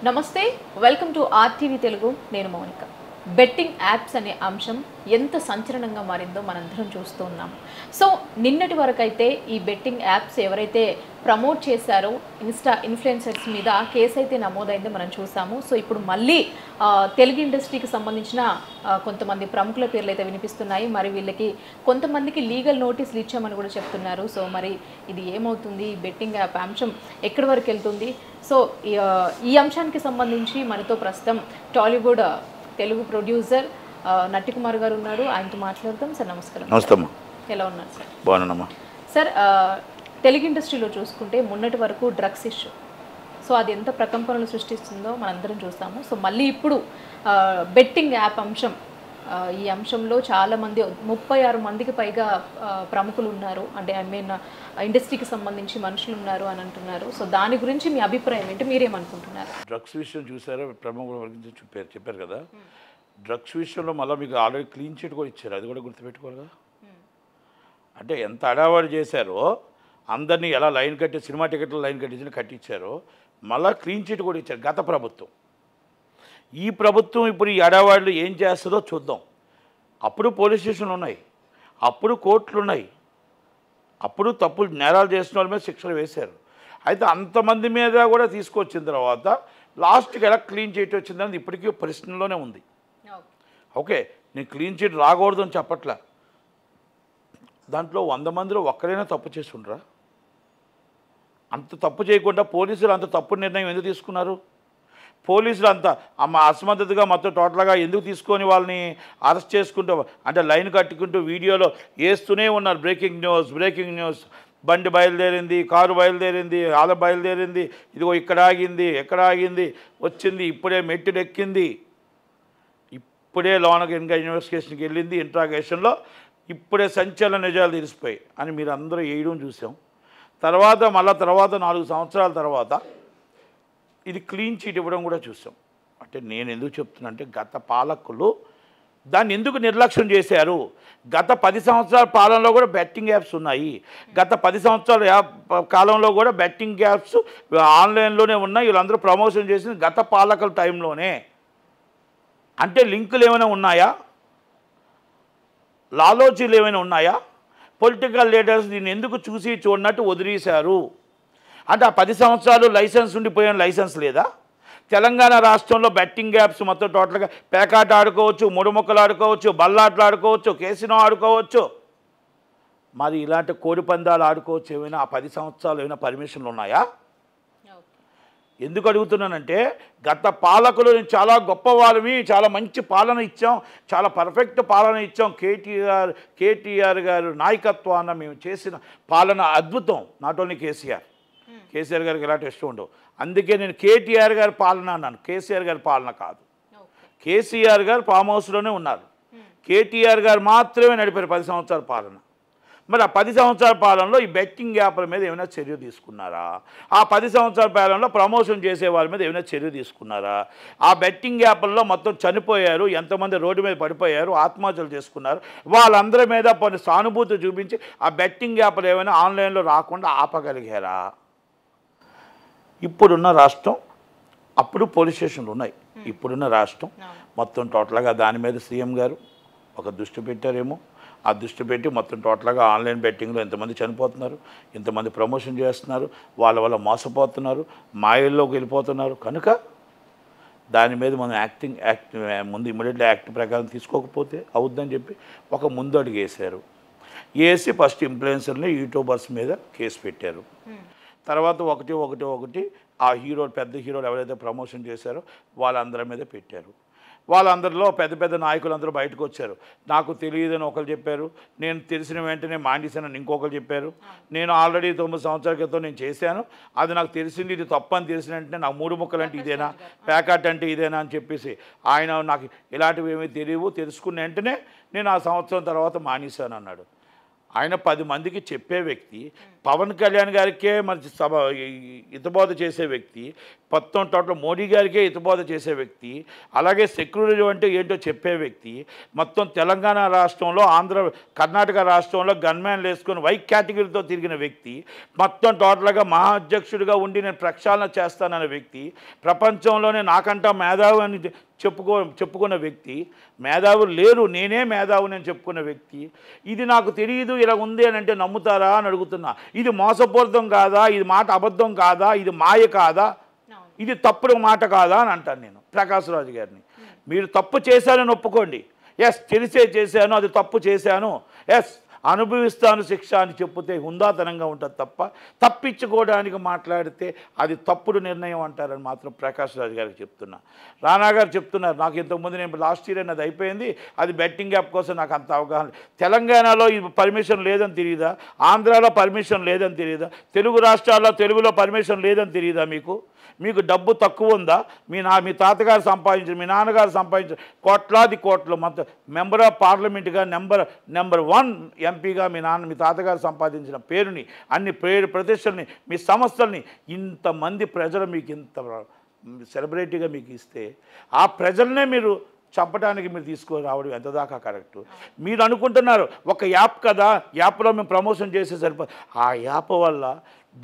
నమస్తే welcome to RTV Telugu నేను Mounika betting apps అనే అంశం ఎంత సంచలనంగా మారిందో మనందరం చూస్తూ ఉన్నాం సో నిన్నటి వరకు అయితే ఈ బెట్టింగ్ యాప్స్ ఎవరైతే ప్రమోట్ చేశారో ఇన్ఫ్లుయెన్సర్స్ మీద కేసు అయితే నమోదైందో మనం చూసాము సో ఇప్పుడు మళ్ళీ తెలుగు ఇండస్ట్రీకి సంబంధించిన కొంతమంది ప్రముఖుల పేర్లు అయితే వినిపిస్తున్నాయి మరి వీళ్ళకి కొంతమందికి లీగల్ నోటీసులు ఇచ్చామని కూడా చెప్తున్నారు సో మరి ఇది ఏమవుతుంది బెట్టింగ్ యాప్ అంశం ఎక్కడి వరకు వెళ్తుంది సో ఈ అంశానికి సంబంధించి మనతో ప్రస్తుతం టాలీవుడ్ తెలుగు ప్రొడ్యూసర్ నట్టికుమార్ గారు ఉన్నారు ఆయనతో మాట్లాడతాం సార్ నమస్కారం నమస్తే ఎలా ఉన్నారు సార్ బాగున్నానమ్మా సార్ తెలుగు ఇండస్ట్రీలో చూసుకుంటే మొన్నటి వరకు డ్రగ్స్ ఇష్యూ సో అది ఎంత ప్రకంపనలు సృష్టిస్తుందో మనందరం చూస్తాము సో మళ్ళీ ఇప్పుడు బెట్టింగ్ యాప్ అంశం ఈ అంశంలో చాలామంది 36 మందికి పైగా ప్రముఖులు ఉన్నారు అంటే ఐ మీన్ ఇండస్ట్రీకి సంబంధించి మనుషులు ఉన్నారు అని అంటున్నారు సో దాని గురించి మీ అభిప్రాయం ఏంటి మీరేమనుకుంటున్నారు డ్రగ్స్ విషయం చూసారా ప్రముఖుల గురించి చెప్పారు కదా డ్రగ్స్ విషయంలో మళ్ళీ మీకు ఆల్రెడీ క్లీన్ చిట్ కూడా ఇచ్చారు అది కూడా గుర్తుపెట్టుకోవాలిగా అంటే ఎంత అడావాడు చేశారో అందరినీ ఎలా లైన్ కట్టి సినిమా టికెట్లు లైన్ కట్టించారో మళ్ళీ క్లీన్ చిట్ కూడా ఇచ్చారు గత ప్రభుత్వం ఈ ప్రభుత్వం ఇప్పుడు ఈ అడావాళ్ళు ఏం చేస్తుందో చూద్దాం అప్పుడు పోలీస్ స్టేషన్లు ఉన్నాయి అప్పుడు కోర్టులు ఉన్నాయి అప్పుడు తప్పులు నేరాలు చేసిన వాళ్ళ మీద శిక్షలు వేశారు అయితే అంతమంది మీద కూడా తీసుకొచ్చిన తర్వాత లాస్ట్కి ఎలా క్లీన్ చిట్ వచ్చిందని ఇప్పటికీ ప్రశ్నలోనే ఉంది ఓకే నేను క్లీన్ చిట్ రాకూడదు అని చెప్పట్లా దాంట్లో 100 మందిలో ఒక్కరైనా తప్పు చేసి ఉండరా అంత తప్పు చేయకుండా పోలీసులు అంత తప్పు నిర్ణయం ఎందుకు తీసుకున్నారు పోలీసులు అంత అసమర్థతగా మొత్తం టోటల్గా ఎందుకు తీసుకొని వాళ్ళని అరెస్ట్ చేసుకుంటూ అంటే లైన్ కట్టుకుంటూ వీడియోలో వేస్తూనే ఉన్నారు బ్రేకింగ్ న్యూస్ బండి బయలుదేరింది కారు బయలుదేరింది ఆల బయలుదేరింది ఇదిగో ఇక్కడ ఆగింది వచ్చింది ఇప్పుడే మెట్టులు ఎక్కింది ఇప్పుడే లోనకి ఇంకా ఇన్వెస్టిగేషన్కి వెళ్ళింది ఇంట్రాగేషన్లో ఇప్పుడే సంచలన నిజాలు తెలిసిపోయి అని మీరు అందరూ వేయడం చూసాం తర్వాత 4 సంవత్సరాల తర్వాత ఇది క్లీన్ చీట్ ఇవ్వడం కూడా చూసాం అంటే నేను ఎందుకు చెప్తున్నా అంటే గత పాలకులు దాన్ని ఎందుకు నిర్లక్ష్యం చేశారు గత 10 సంవత్సరాల పాలనలో కూడా బెట్టింగ్ యాప్స్ ఉన్నాయి గత 10 సంవత్సరాల కాలంలో కూడా బెట్టింగ్ యాప్స్ ఆన్లైన్లోనే ఉన్నాయి వీళ్ళందరూ ప్రమోషన్ చేసింది గత పాలకుల టైంలోనే అంటే లింకులు ఏమైనా ఉన్నాయా లాలోచీలు ఏమైనా ఉన్నాయా పొలిటికల్ లీడర్స్ దీన్ని ఎందుకు చూడనట్టు వదిలేశారు అంటే ఆ 10 సంవత్సరాలు లైసెన్స్ ఉండిపోయిన లైసెన్స్ లేదా తెలంగాణ రాష్ట్రంలో బెట్టింగ్ యాప్స్ మొత్తం టోటల్గా పేకాట ఆడుకోవచ్చు ముడుముక్కలు ఆడుకోవచ్చు బల్లాట్లు ఆడుకోవచ్చు కేసినో ఆడుకోవచ్చు మరి ఇలాంటి కోడి పందాలు ఆడుకోవచ్చు ఏమైనా ఆ 10 సంవత్సరాలు ఏమైనా పర్మిషన్లు ఉన్నాయా ఎందుకు అడుగుతున్నానంటే గత పాలకులు చాలా గొప్ప వాళ్ళవి చాలా మంచి పాలన ఇచ్చాం చాలా పర్ఫెక్ట్ పాలన ఇచ్చాం కేటీఆర్ గారు నాయకత్వాన మేము చేసిన పాలన అద్భుతం నాట్ ఓన్లీ కేసీఆర్ గారికి ఎలాంటి ఇష్టం ఉండవు అందుకే నేను కేటీఆర్ గారి పాలన అన్నాను కేసీఆర్ గారి పాలన కాదు కేసీఆర్ గారు ఫామ్ హౌస్లోనే ఉన్నారు కేటీఆర్ గారు మాత్రమే నడిపారు 10 సంవత్సరాల పాలన మరి ఆ 10 సంవత్సరాల పాలనలో ఈ బెట్టింగ్ యాప్ల మీద ఏమైనా చర్య తీసుకున్నారా ఆ 10 సంవత్సరాల పాలనలో ప్రమోషన్ చేసే వాళ్ళ మీద ఏమైనా చర్య తీసుకున్నారా ఆ బెట్టింగ్ యాప్లలో మొత్తం చనిపోయారు ఎంతమంది రోడ్డు మీద పడిపోయారు ఆత్మహత్యలు చేసుకున్నారు వాళ్ళందరి మీద కొన్ని సానుభూతి చూపించి ఆ బెట్టింగ్ యాప్లు ఏమైనా ఆన్లైన్లో రాకుండా ఆపగలిగారా ఇప్పుడున్న రాష్ట్రం అప్పుడు పోలీస్ స్టేషన్లు ఉన్నాయి ఇప్పుడున్న రాష్ట్రం మొత్తం టోటల్గా దాని మీద సీఎం గారు ఒక దృష్టి పెట్టారేమో ఆ దృష్టి పెట్టి మొత్తం టోటల్గా ఆన్లైన్ బెట్టింగ్లో ఎంతమంది చనిపోతున్నారు ఇంతమంది ప్రమోషన్ చేస్తున్నారు వాళ్ళ మోసపోతున్నారు మాయల్లోకి వెళ్ళిపోతున్నారు కనుక దాని మీద మనం యాక్ట్ ముందు ఇమీడియట్లీ యాక్ట్ ప్రకారం తీసుకోకపోతే అవుద్దని చెప్పి ఒక ముందు అడుగు వేశారు వేసి ఫస్ట్ ఇన్ఫ్లుయెన్సర్ని యూట్యూబర్స్ మీద కేసు పెట్టారు తర్వాత ఒకటి ఆ పెద్ద హీరోలు ఎవరైతే ప్రమోషన్ చేశారో వాళ్ళందరి మీద పెట్టారు వాళ్ళందరిలో పెద్ద నాయకులందరూ బయటకు వచ్చారు నాకు తెలియదని ఒకరు చెప్పారు నేను తెలిసిన వెంటనే మాండేశానని ఇంకొకరు చెప్పారు నేను ఆల్రెడీ 9 సంవత్సరాల క్రితం నేను చేశాను అది నాకు తెలిసింది ఇది తప్పు అని తెలిసిన వెంటనే నాకు 3 ముక్కలు అంటే ఇదేనా ప్యాకెట్ అంటే ఇదేనా అని చెప్పేసి ఆయన నాకు ఇలాంటివి ఏమీ తెలియవు తెలుసుకున్న వెంటనే నేను ఆ సంవత్సరం తర్వాత మానేశాను అన్నాడు ఆయన 10 మందికి చెప్పే వ్యక్తి పవన్ కళ్యాణ్ గారికే మంచి హితబోధ చేసే వ్యక్తి, మొత్తం టోటల్ మోడీ గారికే హితబోధ చేసే వ్యక్తి, అలాగే సెక్యులరిజం అంటే ఏంటో చెప్పే వ్యక్తి, మొత్తం తెలంగాణ రాష్ట్రంలో కర్ణాటక రాష్ట్రంలో గన్మ్యాన్లు వేసుకొని వైట్ కేటగిరీతో తిరిగిన వ్యక్తి, మొత్తం టోటల్గా మహా అధ్యక్షుడిగా ఉండి నేను ప్రక్షాళన చేస్తానన్న వ్యక్తి, ప్రపంచంలోనే నాకంటా మేధావి అని చెప్పుకున్న వ్యక్తి, మేధావులు లేరు నేనే మేధావుని అని చెప్పుకున్న వ్యక్తి, ఇది నాకు తెలియదు ఇలా ఉంది అని అంటే నమ్ముతారా అని అడుగుతున్నా. ఇది మోసపూరితం కాదా, ఇది మాట అబద్ధం కాదా, ఇది మాయ కాదా, ఇది తప్పుడు మాట కాదా అని అంటాను నేను ప్రకాష్ రాజు గారిని. మీరు తప్పు చేశానని ఒప్పుకోండి, ఎస్ తెలిసే చేశాను, అది తప్పు చేశాను, ఎస్ అనుభవిస్తాను శిక్ష అని చెప్తే హుందాతనంగా ఉంటుంది తప్ప తప్పించుకోవడానికి మాట్లాడితే అది తప్పుడు నిర్ణయం అంటారని మాత్రం ప్రకాష్ రాజు గారికి చెప్తున్నా. రానా గారు చెప్తున్నారు, నాకు ఇంతకుముందు నేను లాస్ట్ ఇయర్ అది అయిపోయింది, అది బెట్టింగ్ యాప్ కోసం నాకు అంత అవగాహన. తెలంగాణలో ఇది పర్మిషన్ లేదని తెలియదా, ఆంధ్రాలో పర్మిషన్ లేదని తెలియదా, తెలుగు రాష్ట్రాల్లో తెలుగులో పర్మిషన్ లేదని తెలియదా, మీకు డబ్బు తక్కువ ఉందా, మీ తాతగారు సంపాదించిన మీ నాన్నగారు సంపాదించిన కోట్లాది కోట్లు మొత్తం మెంబర్ ఆఫ్ పార్లమెంట్గా నెంబర్ 1 ఎంపీగా మీ తాతగారు సంపాదించిన పేరుని అన్ని పేరు ప్రతిష్టల్ని మీ సంస్థల్ని ఇంతమంది ప్రజలు మీకు ఇంత సెలబ్రిటీగా మీకు ఇస్తే ఆ ప్రజలనే మీరు చంపడానికి మీరు తీసుకురావడం ఎంత దాకా కరెక్టు. మీరు అనుకుంటున్నారు ఒక యాప్ కదా, యాప్లో మేము ప్రమోషన్ చేసే సరిపోదు. ఆ యాప్ వల్ల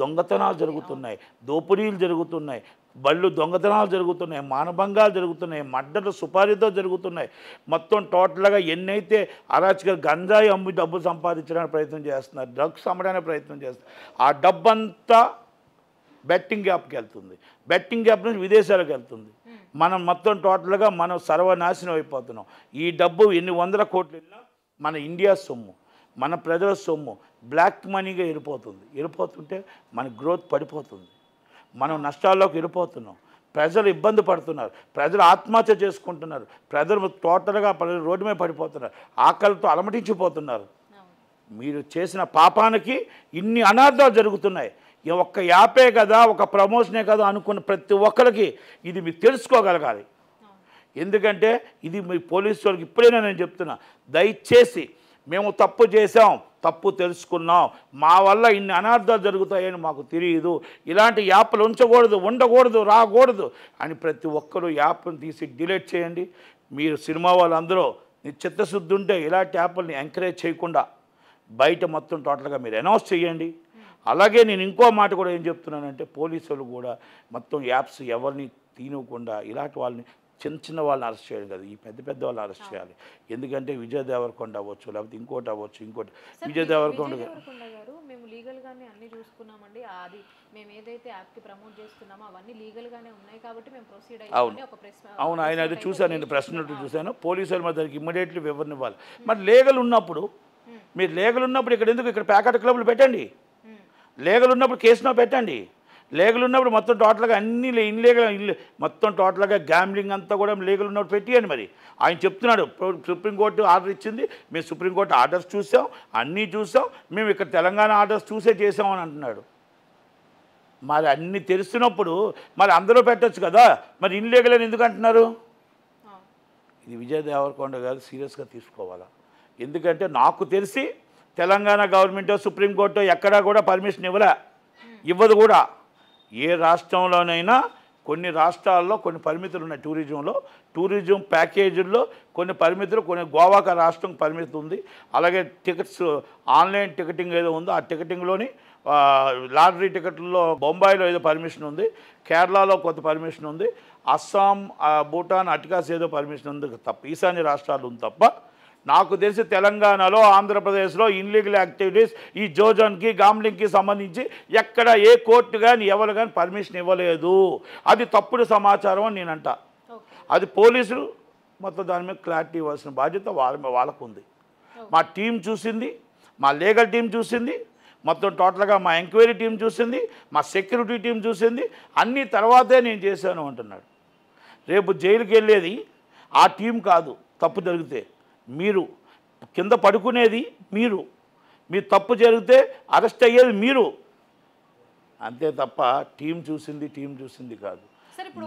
దొంగతనాలు జరుగుతున్నాయి, దోపిడీలు జరుగుతున్నాయి, బళ్ళు దొంగతనాలు జరుగుతున్నాయి, మానభంగాలు జరుగుతున్నాయి, మడ్డలు సుపారీతో జరుగుతున్నాయి. మొత్తం టోటల్గా ఎన్నైతే అరాచక గంజాయి అమ్మి డబ్బు సంపాదించడానికి ప్రయత్నం చేస్తున్నారు, డ్రగ్స్ అమ్మడానికి ప్రయత్నం చేస్తున్నారు, ఆ డబ్బంతా బెట్టింగ్ యాప్కి వెళ్తుంది, బెట్టింగ్ యాప్ నుంచి విదేశాలకు వెళ్తుంది. మనం మొత్తం టోటల్గా మనం సర్వనాశనం అయిపోతున్నాం. ఈ డబ్బు ఎన్ని వందల కోట్లు వెళ్ళినా మన ఇండియా సొమ్ము, మన ప్రజల సొమ్ము బ్లాక్ మనీగా వెళ్ళిపోతుంటే మన గ్రోత్ పడిపోతుంది, మనం నష్టాల్లోకి వెళ్ళిపోతున్నాం, ప్రజలు ఇబ్బంది పడుతున్నారు, ప్రజలు ఆత్మహత్య చేసుకుంటున్నారు, ప్రజలు టోటల్గా రోడ్డు మీద పడిపోతున్నారు, ఆకలితో అలమటించిపోతున్నారు. మీరు చేసిన పాపానికి ఇన్ని అనార్థాలు జరుగుతున్నాయి. ఒక్క యాపే కదా, ఒక ప్రమోషనే కదా అనుకున్న ప్రతి ఒక్కరికి ఇది మీరు తెలుసుకోగలగాలి. ఎందుకంటే ఇది మీ పోలీసు వాళ్ళకి ఇప్పుడైనా నేను చెప్తున్నా, దయచేసి మేము తప్పు చేసాం, తప్పు తెలుసుకున్నాం, మా వల్ల ఇన్ని అనార్థాలు జరుగుతాయని మాకు తెలియదు, ఇలాంటి యాప్లు ఉండకూడదు రాకూడదు అని ప్రతి ఒక్కరూ యాప్ను తీసి డిలీట్ చేయండి. మీరు సినిమా వాళ్ళందరూ చిత్తశుద్ధి ఉంటే ఇలాంటి యాప్ని ఎంకరేజ్ చేయకుండా బయట మొత్తం టోటల్గా మీరు అనౌన్స్ చేయండి. అలాగే నేను ఇంకో మాట కూడా ఏం చెప్తున్నానంటే, పోలీసులు కూడా మొత్తం యాప్స్ ఎవరిని తీయకుండా ఇలాంటి వాళ్ళని చిన్న వాళ్ళని అరెస్ట్ చేయాలి కదా, ఈ పెద్ద వాళ్ళని అరెస్ట్ చేయాలి. ఎందుకంటే విజయ్ దేవరకొండ అవ్వచ్చు, లేకపోతే ఇంకోటి అవ్వచ్చు, విజయ్ దేవరకొండ గారు మేము లీగల్గానే అన్నీ చూసుకున్నామండి, అది మేము ఏదైతే యాప్కి ప్రమోట్ చేస్తున్నామో అవన్నీ లీగల్గానే ఉన్నాయి కాబట్టి మేము ప్రొసీడ్ అయ్యామని ఒక ప్రశ్న. అవును, ఆయన అది చూశాను, నేను ప్రశ్న చూశాను. పోలీసులు మరి దానికి ఇమ్మీడియట్లీ వివరణ ఇవ్వాలి. మరి లీగల్ ఉన్నప్పుడు మీరు ఇక్కడ ఎందుకు ఇక్కడ ప్యాకెట్ క్లబ్లు పెట్టండి, లీగల్ ఉన్నప్పుడు కేసునో పెట్టండి, లీగల్ ఉన్నప్పుడు మొత్తం టోటల్గా అన్ని మొత్తం టోటల్గా గ్యాంబ్లింగ్ అంతా కూడా లీగల్ ఉన్నప్పుడు పెట్టియండి. మరి ఆయన చెప్తున్నాడు సుప్రీంకోర్టు ఆర్డర్ ఇచ్చింది, మేము సుప్రీంకోర్టు ఆర్డర్స్ చూసాం, అన్నీ చూసాం, మేము ఇక్కడ తెలంగాణ ఆర్డర్స్ చూసే చేసామని అంటున్నాడు. మరి అన్నీ తెలుస్తున్నప్పుడు మరి అందరూ పెట్టచ్చు కదా, మరి ఇన్లీగల్ అని ఎందుకు అంటున్నారు? ఇది విజయ్ దేవరకొండ గారు సీరియస్గా తీసుకోవాలా. ఎందుకంటే నాకు తెలిసి తెలంగాణ గవర్నమెంట్ సుప్రీంకోర్టు ఎక్కడా కూడా పర్మిషన్ ఇవ్వదు కూడా. ఏ రాష్ట్రంలోనైనా కొన్ని రాష్ట్రాల్లో కొన్ని పరిమితులు ఉన్నాయి, టూరిజం ప్యాకేజీల్లో కొన్ని పరిమితులు, కొన్ని గోవాక రాష్ట్రం పరిమితి ఉంది. అలాగే టికెట్స్ ఆన్లైన్ టికెటింగ్ ఏదో ఉందో ఆ టికెటింగ్లోని లాటరీ టికెట్లలో బొంబాయిలో ఏదో పర్మిషన్ ఉంది, కేరళలో కొంత పర్మిషన్ ఉంది, అస్సాం భూటాన్ అటికాస్ ఏదో పర్మిషన్ ఉంది తప్ప, ఈశాన్య రాష్ట్రాలు ఉంది తప్ప నాకు తెలిసి తెలంగాణలో ఆంధ్రప్రదేశ్లో ఇన్లీగల్ యాక్టివిటీస్ ఈ జోజన్కి గామ్లింగ్కి సంబంధించి ఎక్కడ ఏ కోర్టు కానీ ఎవరు కానీ పర్మిషన్ ఇవ్వలేదు. అది తప్పుడు సమాచారం అని నేనంట. అది పోలీసులు మొత్తం దాని మీద క్లారిటీ ఇవ్వాల్సిన బాధ్యత వాళ్ళకు ఉంది. మా టీం చూసింది, మా లీగల్ టీం చూసింది, మొత్తం టోటల్గా మా ఎంక్వైరీ టీం చూసింది, మా సెక్యూరిటీ టీం చూసింది, అన్నీ తర్వాతే నేను చేశాను అంటున్నాడు. రేపు జైలుకి వెళ్ళేది ఆ టీం కాదు, తప్పు జరిగితే మీరు కింద పడుకునేది మీరు తప్పు జరిగితే అరెస్ట్ అయ్యేది మీరు, అంతే తప్ప టీం చూసింది కాదు.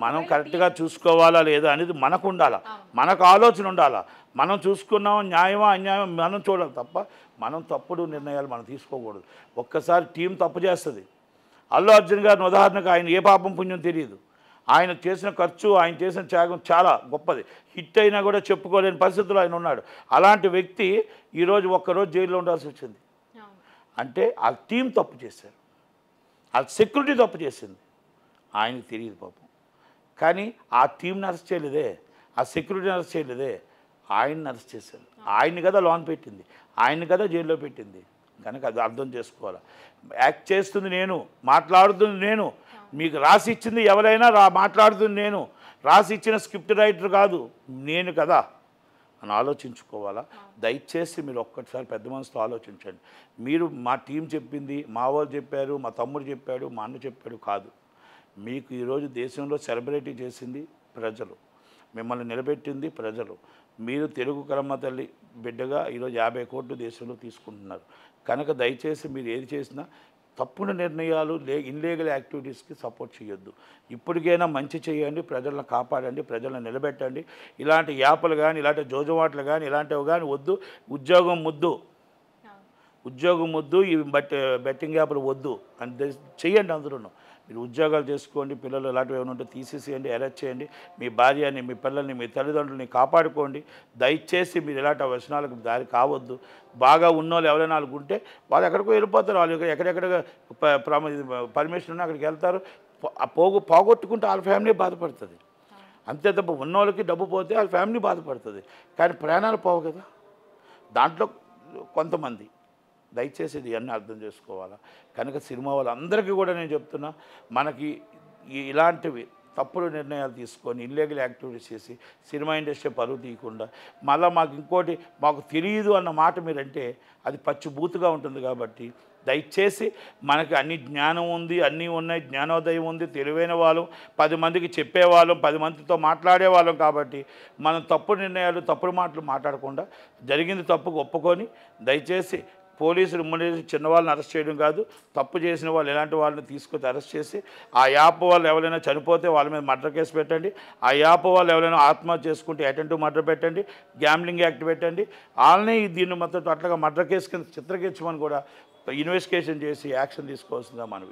మనం కరెక్ట్గా చూసుకోవాలా లేదా అనేది మనకు ఉండాలా, మనకు ఆలోచన ఉండాలా. మనం చూసుకున్నాం న్యాయమా అన్యాయమా మనం చూడాలి తప్ప మనం తప్పుడు నిర్ణయాలు మనం తీసుకోకూడదు. ఒక్కసారి టీం తప్పు చేస్తుంది. అల్లు అర్జున్ గారిని ఉదాహరణకు ఆయన ఏ పాపం పుణ్యం తెలియదు. ఆయన చేసిన ఖర్చు, ఆయన చేసిన త్యాగం చాలా గొప్పది. హిట్ అయినా కూడా చెప్పుకోలేని పరిస్థితుల్లో ఆయన ఉన్నాడు. అలాంటి వ్యక్తి ఈరోజు ఒక్కరోజు జైల్లో ఉండాల్సి వచ్చింది. అంటే ఆ టీం తప్పు చేశారు, ఆ సెక్యూరిటీ తప్పు చేసింది. ఆయనకు తెలియదు పాపం. కానీ ఆ టీంని అరెస్ట్ చేయలేదే, ఆ సెక్యూరిటీని అరెస్ట్ చేయలేదే, ఆయన్ని అరెస్ట్ చేశారు. ఆయన్ని కదా లోన్ పెట్టింది, ఆయన్ని కదా జైల్లో పెట్టింది. కనుక అది అర్థం చేసుకోవాలి. యాక్ట్ చేస్తుంది నేను, మాట్లాడుతుంది నేను, మీకు రాసి ఇచ్చింది ఎవరైనా మాట్లాడుతుంది నేను, రాసి ఇచ్చిన స్క్రిప్ట్ రైటర్ కాదు నేను కదా అని ఆలోచించుకోవాలా. దయచేసి మీరు ఒక్కటిసారి పెద్ద మనసుతో ఆలోచించండి. మీరు మా టీం చెప్పింది, మా వాళ్ళు చెప్పారు, మా తమ్ముడు చెప్పాడు, మా అన్న చెప్పాడు కాదు. మీకు ఈరోజు దేశంలో సెలబ్రిటీ చేసింది ప్రజలు, మిమ్మల్ని నిలబెట్టింది ప్రజలు. మీరు తెలుగు కరమ్మ తల్లి బిడ్డగా ఈరోజు 50 కోట్లు దేశంలో తీసుకుంటున్నారు. కనుక దయచేసి మీరు ఏది చేసినా తప్పుడు నిర్ణయాలు ఇన్లీగల్ యాక్టివిటీస్కి సపోర్ట్ చేయొద్దు. ఇప్పటికైనా మంచి చేయండి, ప్రజలను కాపాడండి, ప్రజలను నిలబెట్టండి. ఇలాంటి యాప్లు కానీ, ఇలాంటి జోజువాట్లు కానీ, ఇలాంటివి కానీ వద్దు. ఉద్యోగం ముద్దు, ఇవి బెట్టింగ్ యాప్లు వద్దు అని చెయ్యండి. అందరూ మీరు ఉద్యోగాలు చేసుకోండి, పిల్లలు ఇలాంటివి ఏమైనా ఉంటే తీసేసేయండి, అరెస్ట్ చేయండి. మీ భార్యని, మీ పిల్లల్ని, మీ తల్లిదండ్రులని కాపాడుకోండి. దయచేసి మీరు ఇలాంటి వ్యసనాలకు దారి కావద్దు. బాగా ఉన్నోళ్ళు ఎవరైనా ఉంటే వాళ్ళు ఎక్కడికో వెళ్ళిపోతారు. వాళ్ళు ఎక్కడెక్కడ పర్మిషన్ ఉన్నా అక్కడికి వెళ్తారు. పోగొట్టుకుంటే వాళ్ళ ఫ్యామిలీ బాధపడుతుంది. అంతే తప్ప ఉన్నోళ్ళకి డబ్బు పోతే వాళ్ళ ఫ్యామిలీ బాధపడుతుంది, కానీ ప్రాణాలు పోవు కదా. దాంట్లో కొంతమంది దయచేసి ఇది అన్నీ అర్థం చేసుకోవాలా. కనుక సినిమా వాళ్ళందరికీ కూడా నేను చెప్తున్నా, మనకి ఇలాంటివి తప్పుడు నిర్ణయాలు తీసుకొని ఇల్లీగల్ యాక్టివిటీస్ చేసి సినిమా ఇండస్ట్రీ పరువు తీయకుండా మళ్ళీ మాకు ఇంకోటి మాకు తెలియదు అన్న మాట మీరంటే అది పచ్చిబూతుగా ఉంటుంది. కాబట్టి దయచేసి మనకి అన్ని జ్ఞానం ఉంది, అన్నీ ఉన్నాయి, జ్ఞానోదయం ఉంది, తెలివైన వాళ్ళం, 10 మందికి చెప్పేవాళ్ళం, 10 మందితో మాట్లాడేవాళ్ళం. కాబట్టి మనం తప్పుడు నిర్ణయాలు, తప్పుడు మాటలు మాట్లాడకుండా జరిగింది తప్పుకు ఒప్పుకొని దయచేసి పోలీసులు ముందు చిన్నవాళ్ళని అరెస్ట్ చేయడం కాదు, తప్పు చేసిన వాళ్ళు ఎలాంటి వాళ్ళని తీసుకొచ్చి అరెస్ట్ చేసి ఆ యాప్ వాళ్ళు ఎవరైనా చనిపోతే వాళ్ళ మీద మర్డర్ కేసు పెట్టండి. ఆ యాప్ వాళ్ళు ఎవరైనా ఆత్మహత్య చేసుకుంటే అటెంప్ట్ మర్డర్ పెట్టండి, గ్యాంబ్లింగ్ యాక్ట్ పెట్టండి. వాళ్ళని దీన్ని మొత్తం అట్లాగా మర్డర్ కేసు కింద చిత్రీకరించమని కూడా ఇన్వెస్టిగేషన్ చేసి యాక్షన్ తీసుకోవాల్సిందా మనవి.